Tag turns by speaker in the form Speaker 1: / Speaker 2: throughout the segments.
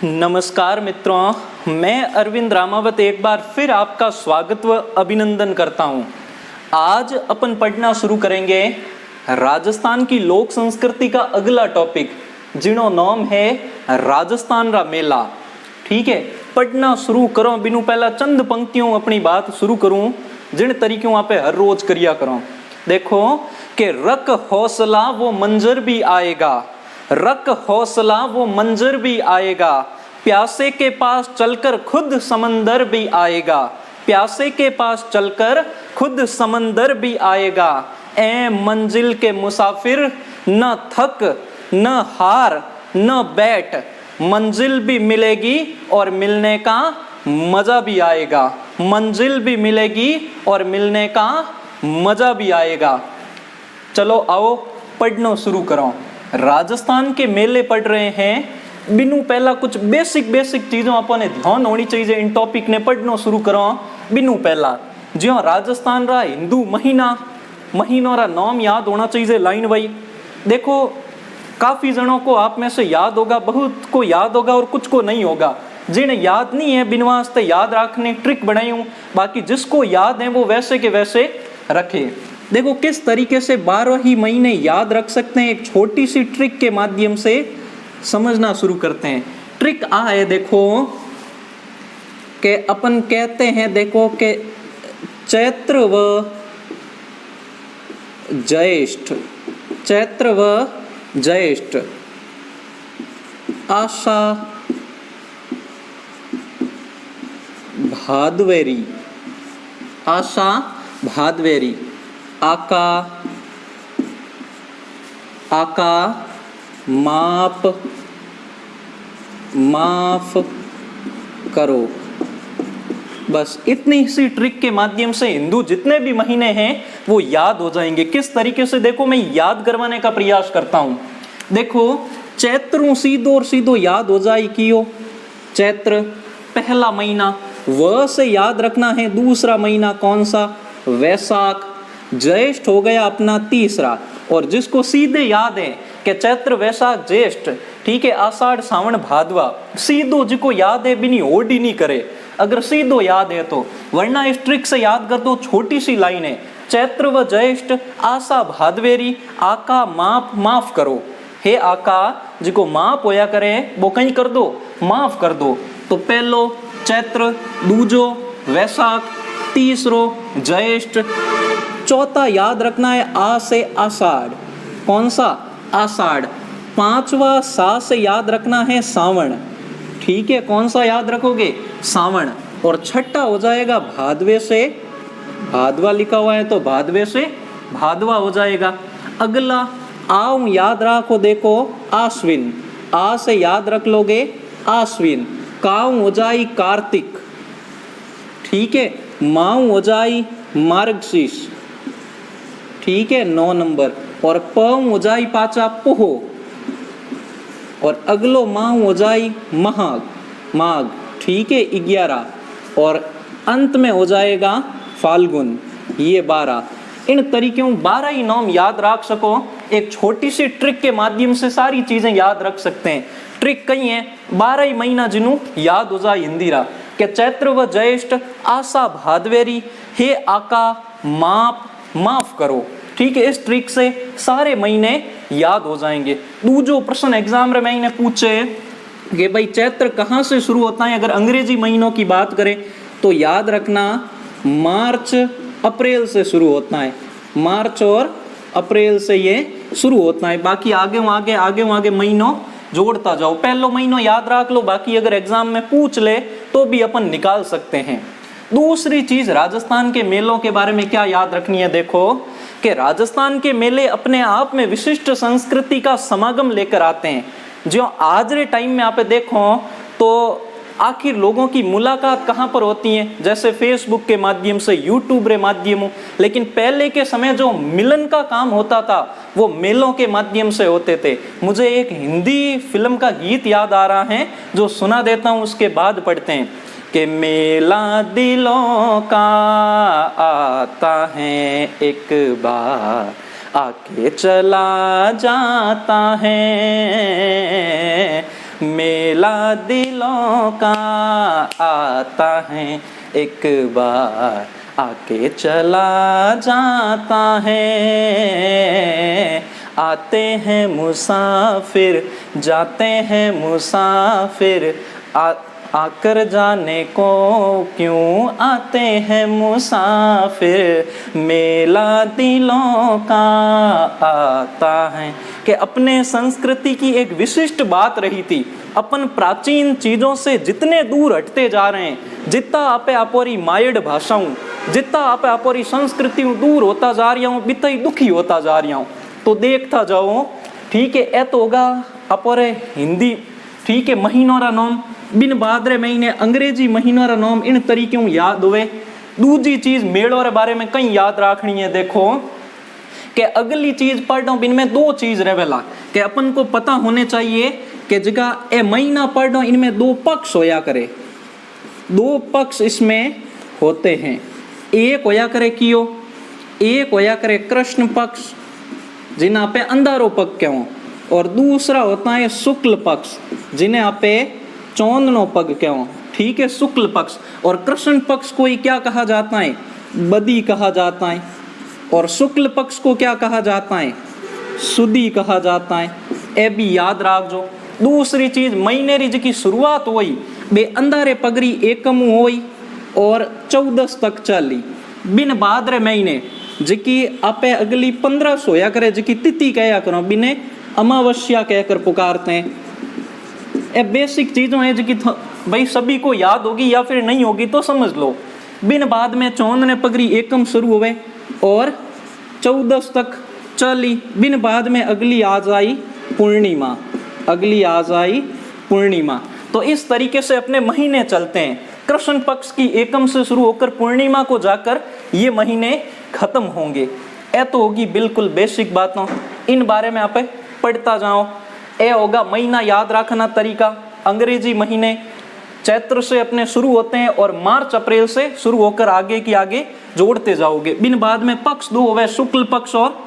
Speaker 1: नमस्कार मित्रों, मैं अरविंद रामावत एक बार फिर आपका स्वागत व अभिनंदन करता हूं। आज अपन पढ़ना शुरू करेंगे राजस्थान की लोक संस्कृति का अगला टॉपिक, जिनो नाम है राजस्थान रा मेला। ठीक है, पढ़ना शुरू करो। बिनु पहला चंद पंक्तियों अपनी बात शुरू करूं जिन तरीकों आप हर रोज करिया करो। देखो कि रख हौसला वो मंजर भी आएगा, रख हौसला वो मंजर भी आएगा, प्यासे के पास चलकर खुद समंदर भी आएगा, प्यासे के पास चलकर खुद समंदर भी आएगा। ए मंजिल के मुसाफिर न थक न हार न बैठ, मंजिल भी मिलेगी और मिलने का मजा भी आएगा, मंजिल भी मिलेगी और मिलने का मजा भी आएगा। चलो आओ पढ़ना शुरू करो। राजस्थान के मेले पढ़ रहे हैं। बिनु पहला कुछ बेसिक चीजों अपने ध्यान होनी चाहिए। इन टॉपिक ने पढ़ना शुरू करो। बिनु पहला जो राजस्थान रा हिंदू महीनों रा नाम याद होना चाहिए लाइन वाइज। देखो काफी जनों को आप में से याद होगा, बहुत को याद होगा और कुछ को नहीं होगा। जिन्हें याद नहीं है बिन वास्ते याद रखने ट्रिक बनाई हूं, बाकी जिसको याद है वो वैसे के वैसे रखे। देखो किस तरीके से 12 ही महीने याद रख सकते हैं, एक छोटी सी ट्रिक के माध्यम से समझना शुरू करते हैं। ट्रिक आ है, देखो कि अपन कहते हैं, देखो कि चैत्र व ज्येष्ठ, चैत्र व ज्येष्ठ, आशा भादवेरी, आशा भादवेरी, आका माप माफ करो। बस इतनी सी ट्रिक के माध्यम से हिंदू जितने भी महीने हैं वो याद हो जाएंगे। किस तरीके से, देखो मैं याद करवाने का प्रयास करता हूं। देखो चैत्र सीधो और सीधो याद हो जाए कियो। चैत्र पहला महीना, व से याद रखना है दूसरा महीना कौन सा, वैशाख। ज्येष्ठ हो गया अपना तीसरा, और जिसको सीधे याद है कि चैत्र वैशाख ज्येष्ठ, ठीक है, आषाढ़ सावन भादवा, सीधो जिको याद है बिनी ओडी नहीं करे अगर सीधो याद है तो, वरना इस ट्रिक से याद कर दो। छोटी सी लाइन है, चैत्र व ज्येष्ठ, आशा भादवेरी, आका माप माफ करो। हे आका जिको माप होया करे वो कहीं कर दो, माफ कर दो। तो पहलो चैत्र, दूजो वैशाख, तीसरो ज्येष्ठ, चौथा याद रखना है आ से आषाढ़, कौन सा, आषाढ़। पांचवा सा से याद रखना है सावन, ठीक है, कौन सा याद रखोगे, सावन। और छठा हो जाएगा भादवे से, भादवा लिखा हुआ है तो भादवे से भादवा हो जाएगा। अगला आऊ याद रखो, देखो आश्विन, आ से याद रख लोगे आश्विन। काऊ हो जाई कार्तिक, ठीक है, माऊ हो जाई मार्गशीर्ष, ठीक है, 9 नंबर। और पऊ हो जाई पाचा पोह, और अगलो माऊ हो जाई माघ, ठीक है, 11। और अंत में हो जाएगा फाल्गुन, ये 12। इन तरीकों 12 ही नाम याद रख सको। एक छोटी सी ट्रिक के माध्यम से सारी चीजें याद रख सकते हैं। ट्रिक कई है, 12 ही महीना जिन्हों याद हो जाए हिंदीरा के चैत्र व ज्येष्ठ, आशा भादवेरी, हे आका माफ करो। ठीक है, इस ट्रिक से सारे महीने याद हो जाएंगे। दूसरो प्रश्न एग्जाम में मैंने पूछे कि भाई चैत्र कहाँ से शुरू होता है। अगर अंग्रेजी महीनों की बात करें तो याद रखना मार्च अप्रैल से शुरू होता है, मार्च और अप्रैल से ये शुरू होता है। बाकी आगे महीनों जोड़ता जाओ। पहलो महीनों याद रख लो, बाकी अगर एग्जाम में पूछ ले तो भी अपन निकाल सकते हैं। दूसरी चीज, राजस्थान के मेलों के बारे में क्या याद रखनी है। देखो कि राजस्थान के मेले अपने आप में विशिष्ट संस्कृति का समागम लेकर आते हैं। जो आज के टाइम में आप देखो तो आखिर लोगों की मुलाकात कहाँ पर होती है, जैसे फेसबुक के माध्यम से, यूट्यूब के माध्यम। लेकिन पहले के समय जो मिलन का काम होता था वो मेलों के माध्यम से होते थे। मुझे एक हिंदी फिल्म का गीत याद आ रहा है जो सुना देता हूँ, उसके बाद पढ़ते हैं कि मेला दिलों का आता है एक बार, आके चला जाता है, मेला दिलों का आता है एक बार आके चला जाता है, आते हैं मुसाफिर जाते हैं मुसाफिर, आकर जाने को क्यों आते हैं मुसाफिर, मेला दिलों का आता है। कि अपने संस्कृति की एक विशिष्ट बात रही थी, अपन प्राचीन चीजों से जितने दूर हटते जा रहे हैं, जितना आपे आपोरी मायड़ भाषाओं, जितना आपे आपोरी संस्कृति दूर होता जा रहा हूँ, बिता ही दुखी होता जा रहा हूँ। तो देखता जाओ, ठीक है, ए तो होगा अपोरे हिंदी, ठीक है, महीनों रा नाम बिन बादरे महीने अंग्रेजी महीनों रा नाम इन तरीकों याद हुए। दूसरी चीज मेलों रे बारे में कहीं याद रखनी है। देखो कि अगली चीज पढ़ रहा हूं, बिन में दो चीज रहेला कि अपन को पता होने चाहिए कि जगह ए महीना पढ़ रहा हूं, इनमें दो पक्ष होया करे, दो पक्ष इसमें होते हैं। एक होया करे कियो, एक होया करे कृष्ण पक्ष जिन्हें आपे अंधारो पक्ष क्यों, और दूसरा होता है शुक्ल पक्ष जिन्हें आपे चौंदनो पग क्यों। ठीक है, शुक्ल पक्ष और कृष्ण पक्ष को ही क्या कहा जाता है, बदी कहा जाता है, और शुक्ल पक्ष को क्या कहा जाता है, सुदी कहा जाता है। ए भी याद रख जो। दूसरी चीज महीने री की शुरुआत हुई बे अंधारे पगरी एकम हुई और 14 तक चली, बिन भाद्र महीने जिकी आपे अगली 15 सोया करे, जिकी तिथि कहा करो, बिने अमावस्या कहकर पुकारते हैं। ये बेसिक चीजों है जिकी भाई सभी को याद होगी या फिर नहीं होगी तो समझ लो। बिन बाद में चौंदने पगरी एकम शुरू हुए और 14 तक चली, बिन बाद में अगली आ जाई पूर्णिमा, अगली आ जाई पूर्णिमा। तो इस तरीके से अपने महीने चलते हैं। कृष्ण पक्ष की एकम से शुरू होकर पूर्णिमा को जाकर ये महीने खत्म होंगे। ए तो होगी बिल्कुल बेसिक बातों, इन बारे में आप पढ़ता जाओ। ए होगा महीना याद रखना तरीका। अंग्रेजी महीने चैत्र से अपने शुरू होते हैं और मार्च अप्रैल से शुरू होकर आगे की आगे जोड़ते जाओगे। बिन बाद में पक्ष दो हुए, शुक्ल पक्ष और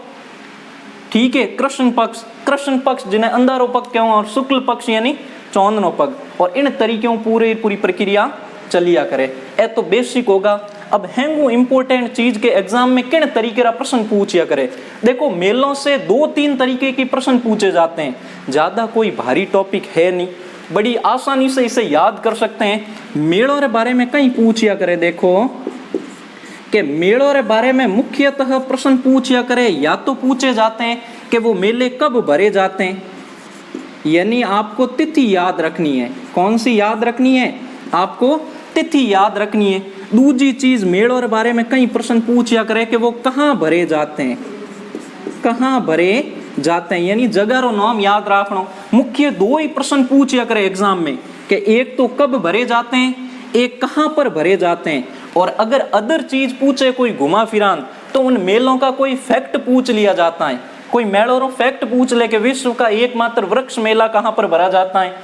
Speaker 1: ठीक है कृष्ण पक्ष। कृष्ण पक्ष जिन्हें अंधारो पक्ष क्यों और शुक्ल पक्ष यानी चौंदनो पग, और इन तरीकों पूरी प्रक्रिया चलिया करे। ए तो बेसिक होगा। अब हैंगू इंपोर्टेंट चीज के एग्जाम में किन तरीके का प्रश्न पूछिया करे। देखो मेलों से 2-3 तरीके के प्रश्न पूछे जाते हैं, ज्यादा कोई भारी टॉपिक है नहीं, बड़ी आसानी से इसे याद कर सकते हैं। मेलों के बारे में कहीं पूछिया करे, देखो कि मेलों के बारे में मुख्यतः प्रश्न पूछिया करे, या तो पूछे जाते हैं कि वो मेले कब भरे जाते हैं, यानी आपको तिथि याद रखनी है। कौन सी याद रखनी है, आपको तिथि याद रखनी है। दूसरी चीज मेलों के बारे में कई प्रश्न पूछिया करे कि वो कहाँ भरे जाते हैं, कहाँ भरे जाते हैं, यानी जगह रो नाम याद रखना। मुख्य 2 ही प्रश्न पूछिया करे एग्जाम में कि एक तो कब भरे जाते हैं, एक कहाँ पर भरे जाते हैं। और अगर अदर चीज पूछे कोई घुमा फिरान तो उन मेलों का कोई फैक्ट पूछ लिया जाता है। कोई मेलों रो फैक्ट पूछ ले कि विश्व का एकमात्र वृक्ष मेला कहाँ पर भरा जाता है,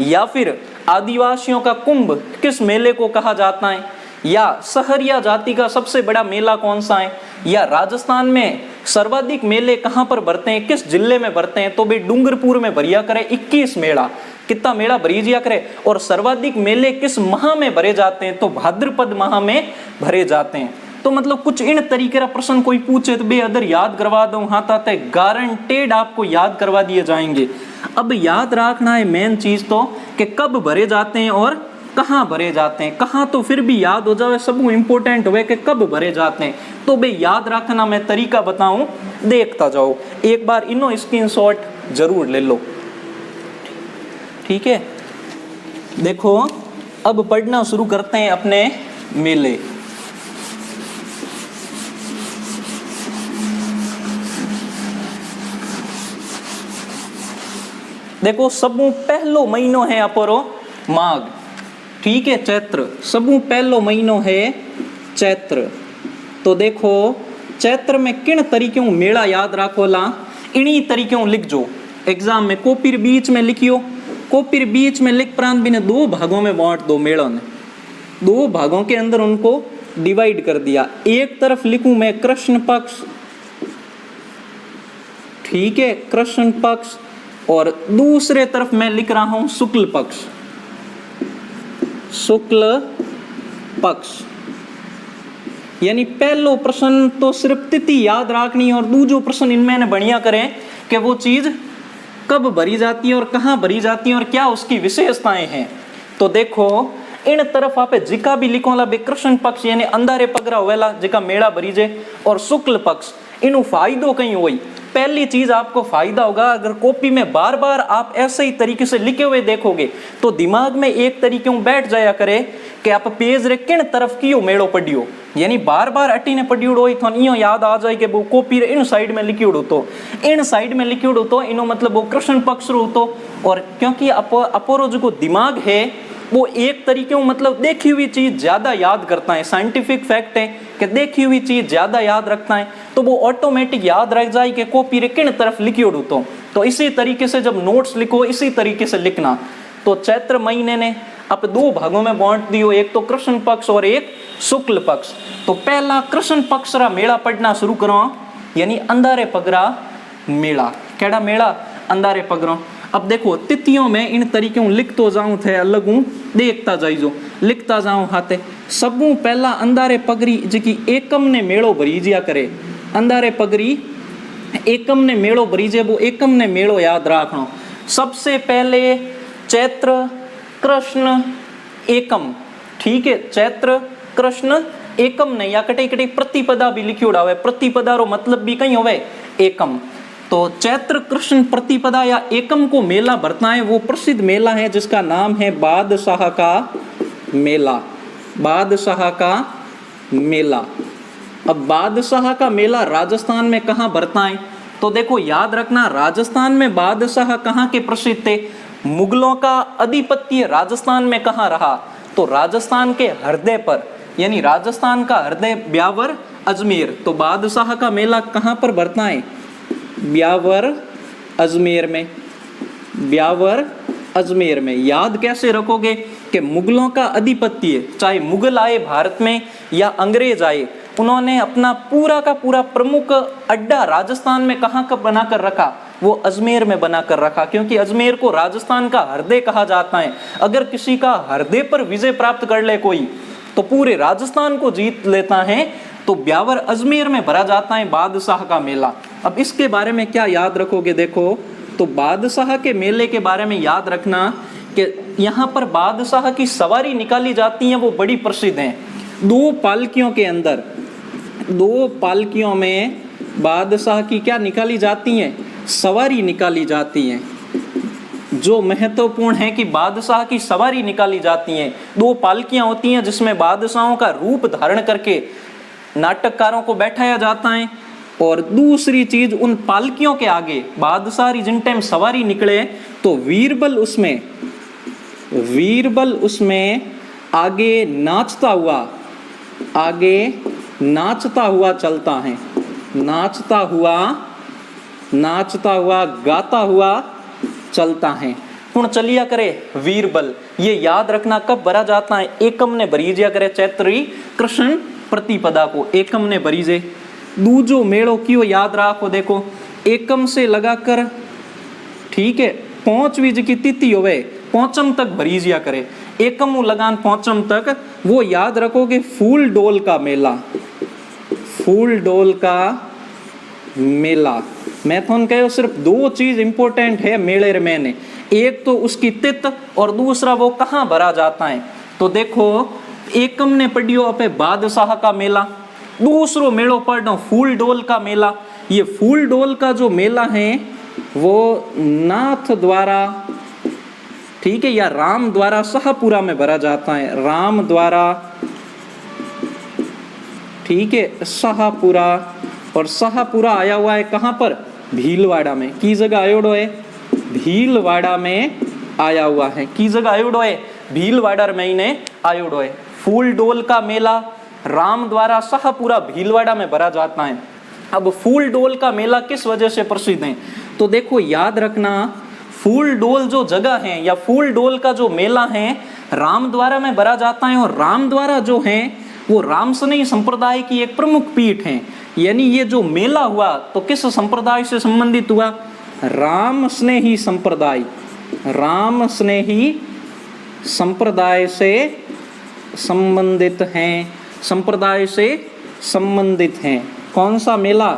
Speaker 1: या फिर आदिवासियों का कुंभ किस मेले को कहा जाता है, या सहरिया जाति का सबसे बड़ा मेला कौन सा है, या राजस्थान में सर्वाधिक मेले कहाँ पर भरते हैं, किस जिले में भरते हैं। तो भाई डूंगरपुर में भरिया करे 21 मेला, कितना मेला भरी जिया करे। और सर्वाधिक मेले किस माह में भरे जाते हैं, तो भाद्रपद माह में भरे जाते हैं। तो मतलब कुछ इन तरीके का प्रश्न कोई पूछे तो बे अदर याद करवा दो, हाँ ताते गारंटेड आपको याद करवा दिए जाएंगे। अब याद रखना है मेन चीज तो कि कब भरे जाते हैं और कहाँ भरे जाते हैं। कहाँ तो फिर भी याद हो जाए, सब इम्पोर्टेंट हुए कि कब भरे जाते हैं। तो बे याद रखना मैं तरीका बताऊं, देखता जाओ, एक बार इनो स्क्रीनशॉट जरूर ले लो। ठीक है, देखो अब पढ़ना शुरू करते हैं अपने मेले। देखो सबू पहलो महीनो है अपरो माघ, ठीक है, चैत्र। सबू पहलो महीनो है चैत्र। तो देखो चैत्र में किन तरीकों मेला याद रखोला, इन्हीं तरीकों लिख जो एग्जाम में। कॉपी बीच में लिखियो, कॉपी बीच में लिख प्रांत भी ने 2 भागों में बांट दो। मेलों ने 2 भागों के अंदर उनको डिवाइड कर दिया। एक तरफ लिखूं मैं कृष्ण पक्ष, ठीक है, कृष्ण पक्ष, और दूसरे तरफ मैं लिख रहा हूं शुक्ल पक्ष, शुक्ल पक्ष। यानी पहलो प्रश्न तो सिर्फ तिथि याद रखनी और दूसरो प्रश्न इनमें ने बढ़िया करें कि वो चीज कब भरी जाती है और कहाँ भरी जाती है और क्या उसकी विशेषताएं हैं। तो देखो इन तरफ आप जिका भी लिखोला बे कृष्ण पक्ष यानी अंधारे पगरा होवेला जिका मेला भरी जे, और शुक्ल पक्ष इनु फायदो कहीं होई। पहली चीज आपको फायदा होगा, अगर कॉपी में बार बार आप ऐसे ही तरीके से लिखे हुए देखोगे तो दिमाग में एक तरीके बैठ जाया करे कि आप पेज रे किन तरफ कियो मेड़ो पड़ियो, यानी बार बार अटी ने पड़ियोड़ो होई तो इयो याद आ जाए कि वो कॉपी रे इन साइड में लिखियोड़ो तो इन साइड में लिखियोड़ो तो इनो मतलब वो कृष्ण पक्ष रो तो। और क्योंकि अपोरो जो दिमाग है वो एक तरीके मतलब देखी हुई चीज ज्यादा याद करता है, साइंटिफिक फैक्ट है कि देखी हुई चीज ज्यादा याद रखता है, तो वो ऑटोमेटिक याद रख जाए कि कॉपी रे किन तरफ लिखियोड़ो तो इसी तरीके से जब नोट्स लिखो इसी तरीके से लिखना। तो चैत्र महीने ने आप दो भागों में बांट दियो, एक तो कृष्ण पक्ष और एक शुक्ल पक्ष। तो पहला कृष्ण पक्ष रा मेला पढ़ना शुरू करो, यानी अंधारे पगरा मेला। केड़ा मेला? अंधारे पगरो। अब देखो तिथियों में इन तरीके लिखतो जाऊं थे, अलग हूं देखता जाइजो, लिखता जाऊं हाथे। सबू पहला अंधारे पगरी जी एकम ने मेड़ो भरी जिया करे, अंधारे पगरी एकम ने मेड़ो भरी जे, वो एकम ने मेड़ो याद रखनो। सबसे पहले चैत्र कृष्ण एकम, ठीक है, चैत्र कृष्ण एकम नहीं या कटे कटे प्रतिपदा भी लिखी उड़ा हुआ है, प्रतिपदा रो मतलब भी कहीं होवे एकम। तो चैत्र कृष्ण प्रतिपदा या एकम को मेला भरता है, वो प्रसिद्ध मेला है जिसका नाम है बादशाह का मेला, बादशाह का मेला। अब बादशाह का मेला राजस्थान में कहाँ भरता है? तो देखो याद रखना, राजस्थान में बादशाह कहाँ के प्रसिद्ध थे? मुगलों का आधिपत्य राजस्थान में कहाँ रहा? तो राजस्थान के हृदय पर, यानी राजस्थान का हृदय ब्यावर अजमेर। तो बादशाह का मेला कहाँ पर भरता है? ब्यावर अजमेर में, ब्यावर अजमेर में। याद कैसे रखोगे कि मुगलों का आधिपत्य, चाहे मुगल आए भारत में या अंग्रेज आए, उन्होंने अपना पूरा का पूरा प्रमुख अड्डा राजस्थान में कहाँ का बनाकर रखा? वो अजमेर में बनाकर रखा, क्योंकि अजमेर को राजस्थान का हृदय कहा जाता है। अगर किसी का हृदय पर विजय प्राप्त कर ले कोई, तो पूरे राजस्थान को जीत लेता है। तो ब्यावर अजमेर में भरा जाता है बादशाह का मेला। अब इसके बारे में क्या याद रखोगे? देखो तो बादशाह के मेले के बारे में याद रखना कि यहाँ पर बादशाह की सवारी निकाली जाती है, वो बड़ी प्रसिद्ध हैं। दो पालकियों के अंदर, दो पालकियों में बादशाह की क्या निकाली जाती हैं? सवारी निकाली जाती हैं। जो महत्वपूर्ण है कि बादशाह की सवारी निकाली जाती हैं। दो पालकियां होती हैं जिसमें बादशाहों का रूप धारण करके नाटककारों को बैठाया जाता है। और दूसरी चीज, उन पालकियों के आगे बादशाह जिन टाइम सवारी निकले तो वीरबल उसमें आगे नाचता हुआ चलता है, नाचता हुआ गाता हुआ चलता है। पुण्य चलिया करे वीरबल, ये याद रखना कब भरा जाता है? एकम ने भरी जिया करे चैत्री कृष्ण प्रतिपदा को, एकम ने भरी जे। दूजो मेड़ो क्यों याद रखो, देखो एकम से लगाकर, ठीक है, 5वीं जी की तिथि होवे पौचम तक भरी जिया करे, एकम लगान पौचम तक। वो याद रखोगे फूल डोल का मेला, फूल डोल का मेला। मैं तो कहो सिर्फ दो चीज इंपॉर्टेंट है मेले में ने, एक तो उसकी तिथि और दूसरा वो कहाँ भरा जाता है। तो देखो एकम ने पढ़ियो अपने बादशाह का मेला, दूसरो मेलो पढ़ो फूल डोल का मेला। ये फूल डोल का जो मेला है वो नाथ द्वारा, ठीक है, या राम द्वारा शाहपुरा में भरा जाता है, राम द्वारा, ठीक है, शाहपुरा। और शाहपुरा आया हुआ है कहाँ पर? भीलवाड़ा में। की जगह आयोडो है? भीलवाड़ा में आया हुआ है। की जगह आयोडो है? भीलवाड़ा में ही आयोडो है। फूल डोल का मेला राम द्वारा शाहपुरा भीलवाड़ा में भरा जाता है। अब फूल डोल का मेला किस वजह से प्रसिद्ध है? तो देखो याद रखना, फूल डोल जो जगह है या फूल डोल का जो मेला है राम द्वारा में भरा जाता है। और राम द्वारा जो है वो रामसनेही संप्रदाय की एक प्रमुख पीठ है। यानी ये जो मेला हुआ तो किस संप्रदाय से संबंधित हुआ? राम स्नेही संप्रदाय, राम स्नेही संप्रदाय से संबंधित हैं, संप्रदाय से संबंधित हैं। कौन सा मेला?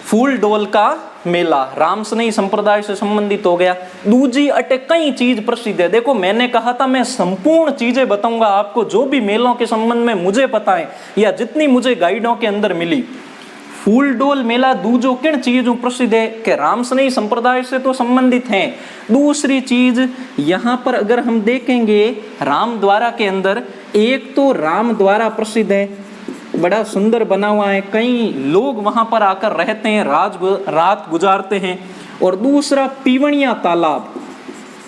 Speaker 1: फूल डोल का मेला राम स्नेही संप्रदाय से संबंधित हो गया। दूजी अटे कई चीज प्रसिद्ध है। देखो मैंने कहा था मैं संपूर्ण चीजें बताऊंगा आपको, जो भी मेलों के संबंध में मुझे पता है या जितनी मुझे गाइडों के अंदर मिली। फूल डोल मेला दूजो किन चीजों प्रसिद्ध है कि राम स्नेही संप्रदाय से तो संबंधित हैं। दूसरी चीज यहाँ पर अगर हम देखेंगे राम द्वारा के अंदर, एक तो राम द्वारा प्रसिद्ध है, बड़ा सुंदर बना हुआ है, कई लोग वहां पर आकर रहते हैं, रात गुजारते हैं। और दूसरा पीवणिया तालाब,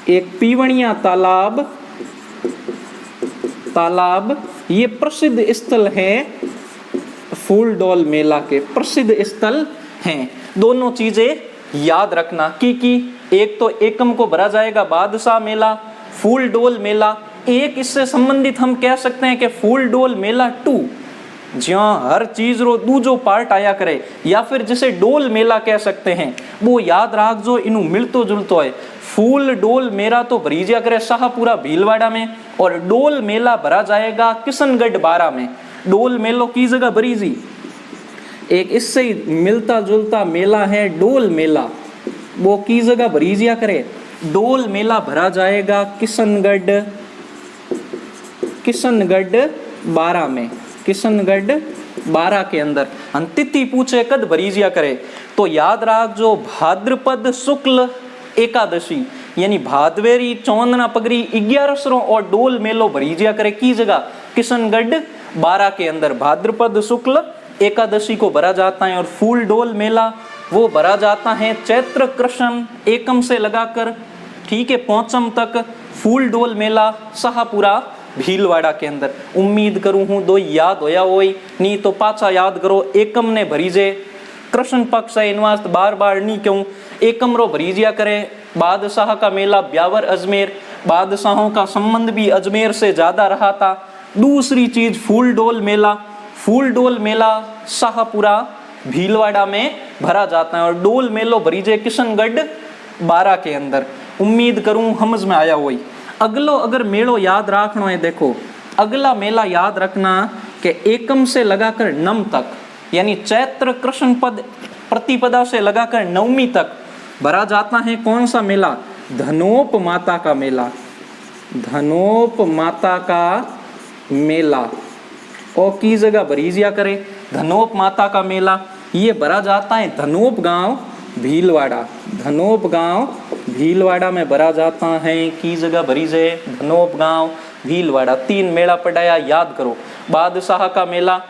Speaker 1: एक पीवणिया तालाब ये प्रसिद्ध स्थल है, फूल डोल मेला के प्रसिद्ध स्थल हैं। दोनों चीजें याद रखना कि एक तो एकम को भरा जाएगा बादशाह मेला, फूल डोल मेला। एक इससे संबंधित हम कह सकते हैं कि फूल डोल मेला 2, जहाँ हर चीज रो दूजो पार्ट आया करे, या फिर जिसे डोल मेला कह सकते हैं, वो याद राख जो इनू मिलतो जुलतो है। फूल डोल मेला तो भरी जा करे शाहपुरा भीलवाड़ा में, और डोल मेला भरा जाएगा किशनगढ़ 12 में। डोल मेलो की जगह भरी जी, एक इससे ही मिलता जुलता मेला है डोल मेला, वो की जगह भरी जा करे। डोल मेला भरा जाएगा किशनगढ़ 12 में, किशनगढ़ 12 के अंदर। तिथि पूछे कद भरीजिया करे तो याद राख जो भाद्रपद शुक्ल एकादशी यानी भादवेरी चौंदना पगरी 11 और डोल मेलो भरीजिया करे की जगह किशनगढ़ 12 के अंदर भाद्रपद शुक्ल एकादशी को भरा जाता है। और फूल डोल मेला वो भरा जाता है चैत्र कृष्ण एकम से लगाकर, ठीक है, पौचम तक। फूल डोल मेला शाहपुरा भीलवाड़ा के अंदर। उम्मीद करूं हूं दो याद होया होई, नहीं तो पाछा याद करो। एकम ने भरीजे कृष्ण पक्ष है इनवास्त बार बार नहीं क्यों, एकम रो भरीजिया करे। बादशाह का मेला ब्यावर अजमेर, बादशाहों का संबंध भी अजमेर से ज्यादा रहा था। दूसरी चीज फूल डोल मेला, फूल डोल मेला शाहपुरा भीलवाड़ा में भरा जाता है और डोल मेलो भरीजे किशनगढ़ 12 के अंदर। उम्मीद करूं समझ में आया हुई। अगलो अगर मेलो याद रखना है, देखो अगला मेला याद रखना कि एकम से लगाकर नम तक यानी चैत्र कृष्ण पद प्रतिपदा से लगाकर नवमी तक भरा जाता है। कौन सा मेला? धनोप माता का मेला, धनोप माता का मेला। और की जगह भरीजिया करे धनोप माता का मेला, ये भरा जाता है धनोप गांव भीलवाड़ा, धनोप गांव भीलवाड़ा में भरा जाता है। की जगह भरीजे धनोप गांव भीलवाड़ा। 3 मेला पढ़ाया, याद करो। बादशाह का मेला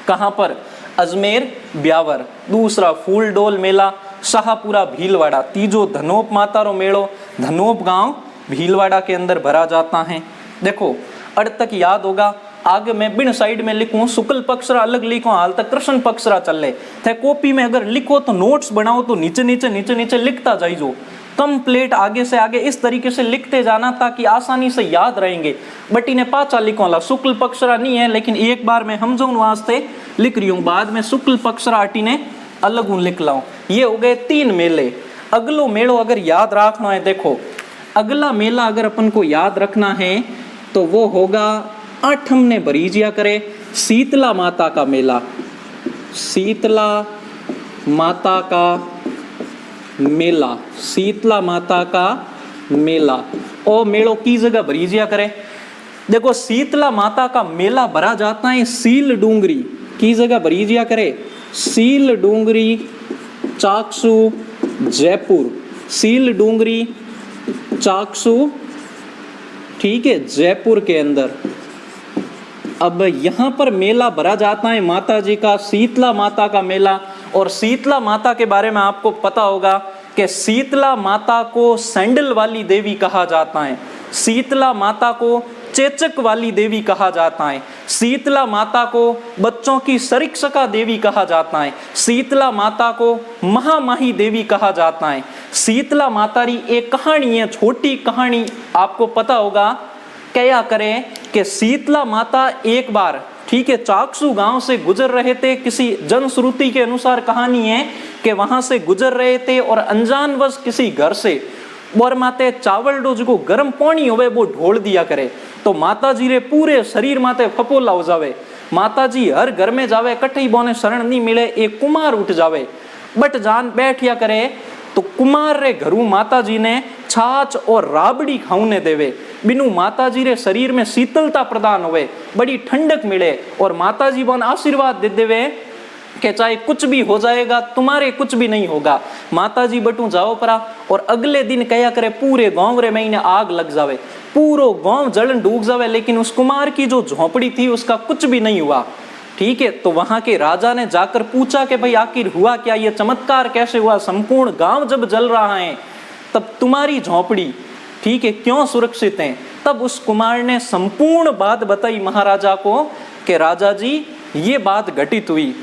Speaker 1: कहाँ पर? अजमेर ब्यावर। दूसरा फूल डोल मेला शाहपुरा भीलवाड़ा। तीजो धनोप माता रो मेलो धनोप गांव भीलवाड़ा के अंदर भरा जाता है। देखो अड़ तक याद होगा। आगे मैं बिन साइड में लिखूं शुक्ल पक्षरा अलग लिखो, हाल तक कृष्ण पक्षरा चले थे। कॉपी में अगर लिखो तो नोट्स बनाओ तो नीचे नीचे नीचे नीचे लिखता जाइजो। कंप्लीट आगे से आगे इस तरीके से लिखते जाना ताकि आसानी से याद रहेंगे। बट इन्हें पाचा लिखो ला, शुक्ल पक्षरा नहीं है लेकिन एक बार मैं समझाऊं वास्ते लिख रही हूँ, बाद में शुक्ल पक्षरा अटी ने अलग लिख लाऊं। ये हो गए 3 मेले। अगलो मेलो अगर याद रखना है, देखो अगला मेला अगर अपन को याद रखना है तो वो होगा 8 ने भरीजिया करे शीतला माता का मेला, शीतला माता का मेला, शीतला माता का मेला। ओ मेलो की जगह भरीजिया करे। देखो शीतला माता का मेला भरा जाता है सील डूंगरी, की जगह भरीजिया करे सील डूंगरी चाकसू जयपुर, सील डूंगरी चाकसू, ठीक है, जयपुर के अंदर। अब यहाँ पर मेला भरा जाता है माता जी का, शीतला माता का मेला। और शीतला माता के बारे में आपको पता होगा कि शीतला माता को सैंडल वाली देवी कहा जाता है, शीतला माता को चेचक वाली देवी कहा जाता है, शीतला माता को बच्चों की सरिक्षका देवी कहा जाता है, शीतला माता को महामाही देवी कहा जाता है। शीतला माता री एक कहानी है, छोटी कहानी आपको पता होगा। क्या करें कि शीतला माता एक बार, ठीक है, चाकसू गांव से गुजर रहे थे। किसी जनश्रुति के अनुसार कहानी है कि वहां से गुजर रहे थे और अनजानवश किसी घर से और माते चावल डो जो गर्म पानी होवे वो ढोल दिया करे, तो माता जी रे पूरे शरीर माते फपोला हो जावे। माता जी हर घर में जावे, कठई बोने शरण नहीं मिले, एक कुमार उठ जावे, बट जान बैठिया करे, तो कुमार रे घरू माता जी ने छाछ और राबड़ी खाऊने देवे। बिनु माता जी रे शरीर में शीतलता प्रदान होवे, बड़ी ठंडक मिले, और माता जी बन आशीर्वाद दे देवे कि चाहे कुछ भी हो जाएगा, तुम्हारे कुछ भी नहीं होगा। माता जी बटू जाओ परा, और अगले दिन कया करे पूरे गांव रे में आग लग जावे, पूरो गांव जलन डूब जावे, लेकिन उस कुमार की जो झोपड़ी थी उसका कुछ भी नहीं हुआ। ठीक है, तो वहां के राजा ने जाकर पूछा कि भाई आखिर हुआ क्या, ये चमत्कार कैसे हुआ, संपूर्ण गांव जब जल रहा है तब तुम्हारी झोपड़ी ठीक है क्यों सुरक्षित है। तब उस कुमार ने संपूर्ण बात बताई महाराजा को कि राजा जी ये बात घटित हुई,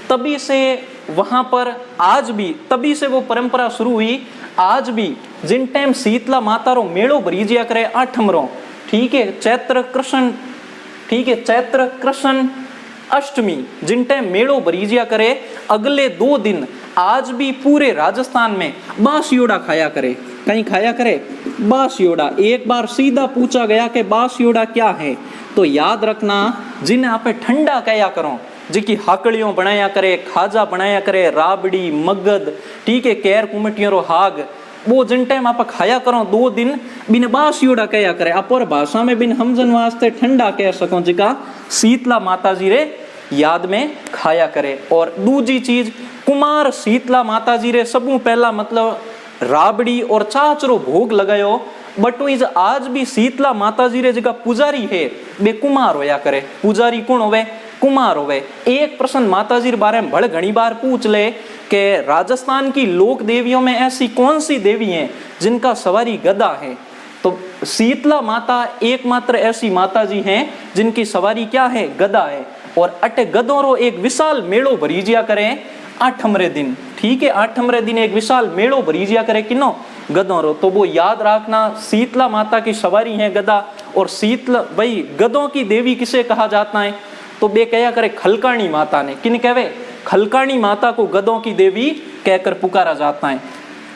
Speaker 1: तभी से वहां पर आज भी, तभी से वो परंपरा शुरू हुई। आज भी जिन टाइम शीतला माता रो मेड़ो भरीजिया करे आठमरो, ठीक है चैत्र कृष्ण, ठीक है चैत्र कृष्ण अष्टमी जिन टाइम मेड़ो भरीजिया करे, अगले 2 दिन आज भी पूरे राजस्थान में बासियोड़ा खाया करे। कहीं खाया करे बासियोड़ा। एक बार सीधा पूछा गया कि बासियोड़ा क्या है, तो याद रखना जिन्हें आप ठंडा कया करो, जिकी हाकड़ियों बनाया करे, खाजा बनाया करे, राबड़ी मगध, ठीक है कैर कुमटियों रो हाग, वो जिन टाइम आप खाया करो 2 दिन बिन बासियोड़ा कया करे। आप और भाषा में बिन हमजन वास्ते ठंडा कह सको, जिका शीतला माता जी रे याद में खाया करे। और दूसरी चीज कुमार शीतला माता जी रे सबू पहला मतलब राबड़ी और चाचरो भोग लगायो, बट इज आज भी शीतला माता जी रे जगह पुजारी है बे कुमार होया करे। पुजारी कौन होवे, कुमार होवे। एक प्रश्न माता जी बारे में बड़े घनी बार पूछ ले कि राजस्थान की लोक देवियों में ऐसी कौन सी देवी हैं जिनका सवारी गदा है, तो शीतला माता एकमात्र ऐसी माता जी हैं जिनकी सवारी क्या है, गदा है। और अटे गदों रो एक विशाल मेड़ो भरीजिया करें 8 दिन, ठीक है 8 दिन एक विशाल मेड़ो भरीजिया करे किनो, गदों रो। तो वो याद रखना शीतला माता की सवारी है गदा। और शीतला भाई गदों की देवी किसे कहा जाता है, तो बे कया करे खलकाणी माता ने, किन कहवे खलकाणी माता को गदों की देवी कहकर पुकारा जाता है।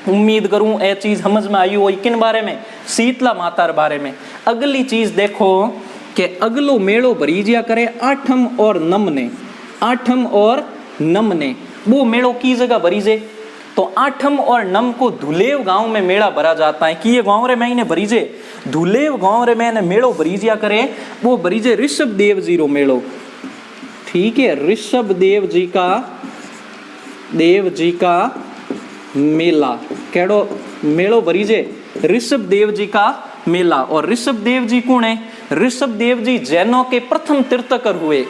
Speaker 1: उम्मीद करूं ये चीज समझ में आई हो किन बारे में, शीतला माता के बारे में। अगली चीज देखो कि अगलो मेड़ो भरीजिया करे 8 और 9 ने, 8 और 9 ने, वो मेड़ो की जगह भरीजे, तो 8 और 9 को धुलेव गांव में मेला भरा जाता है। कि ये गांव रे मैंने भरीजे, धुलेव गांव रे मैंने मेड़ो भरीजिया करे, वो भरीजे ऋषभ देव जी रो मेड़ो, ठीक है ऋषभ देव जी का मेला, केड़ो मेड़ो भरीजे ऋषभ देव जी का मेला। और ऋषभ देव जी कौन है, ऋषभ देव जी जैनों के प्रथम तीर्थकर हुए,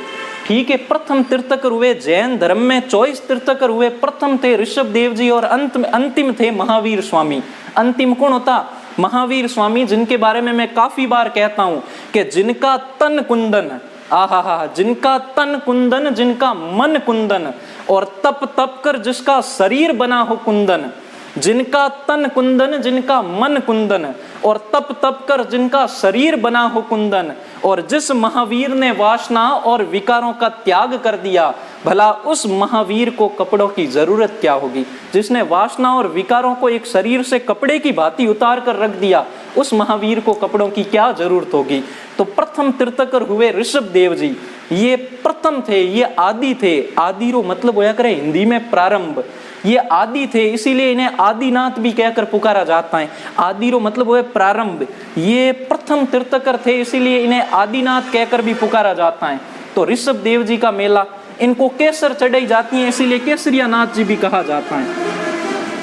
Speaker 1: ठीक है प्रथम तीर्थकर हुए, जैन धर्म में 24 तीर्थकर हुए, प्रथम थे ऋषभ देव जी और अंतिम थे महावीर स्वामी। अंतिम कौन होता, महावीर स्वामी, जिनके बारे में मैं काफी बार कहता हूं कि जिनका तन कुंदन, आहा जिनका तन कुंदन, जिनका मन कुंदन, और तप कर जिसका शरीर बना हो कुंदन, जिनका तन कुंदन, जिनका मन कुंदन, और तप कर जिनका शरीर बना हो कुंदन। और जिस महावीर ने वासना और विकारों का त्याग कर दिया, भला उस महावीर को कपड़ों की जरूरत क्या होगी। जिसने वासना और विकारों को एक शरीर से कपड़े की भांति उतार कर रख दिया, उस महावीर को कपड़ों की क्या जरूरत होगी। तो प्रथम तीर्थकर हुए ऋषभ देव जी, ये प्रथम थे, ये आदि थे। आदि रो मतलब होया करे हिंदी में प्रारंभ, ये आदि थे, इसीलिए इन्हें आदिनाथ भी कहकर पुकारा जाता है। आदि रो मतलब है प्रारंभ, ये प्रथम तीर्थकर थे, इसीलिए इन्हें आदिनाथ कहकर भी पुकारा जाता है। तो ऋषभ देव जी का मेला, इनको केसर चढ़ाई जाती है, इसीलिए केसरिया नाथ जी भी कहा जाता है।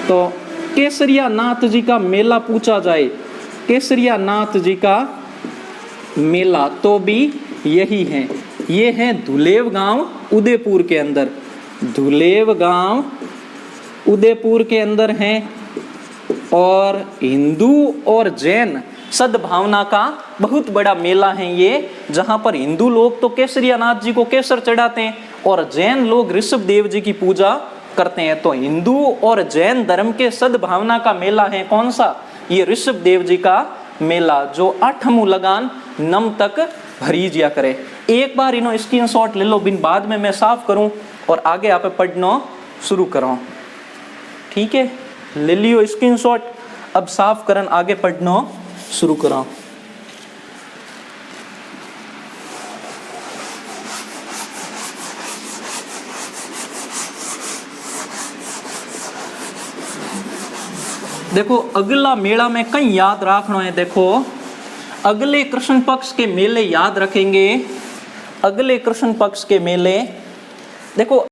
Speaker 1: तो केसरिया नाथ जी का मेला पूछा जाए, केसरिया नाथ जी का मेला तो भी यही है, ये है धुलेव गांव उदयपुर के अंदर, धुलेव गांव उदयपुर के अंदर हैं। और हिंदू और जैन सद्भावना का बहुत बड़ा मेला है ये, जहां पर हिंदू लोग तो केसरिया नाथ जी को केसर चढ़ाते हैं और जैन लोग ऋषभ देव जी की पूजा करते हैं। तो हिंदू और जैन धर्म के सद्भावना का मेला है कौन सा, ये ऋषभ देव जी का मेला, जो 8 लगान 9 तक भरीजिया करे। एक बार इनो स्क्रीनशॉट ले लो, बिन बाद में मैं साफ करूं और आगे आप पढ़ना शुरू करो। ठीक है, ले लियो स्क्रीनशॉट, अब साफ करन आगे पढ़ना शुरू करो। देखो अगला मेला में कहीं याद रखना है। देखो अगले कृष्ण पक्ष के मेले याद रखेंगे, अगले कृष्ण पक्ष के मेले। देखो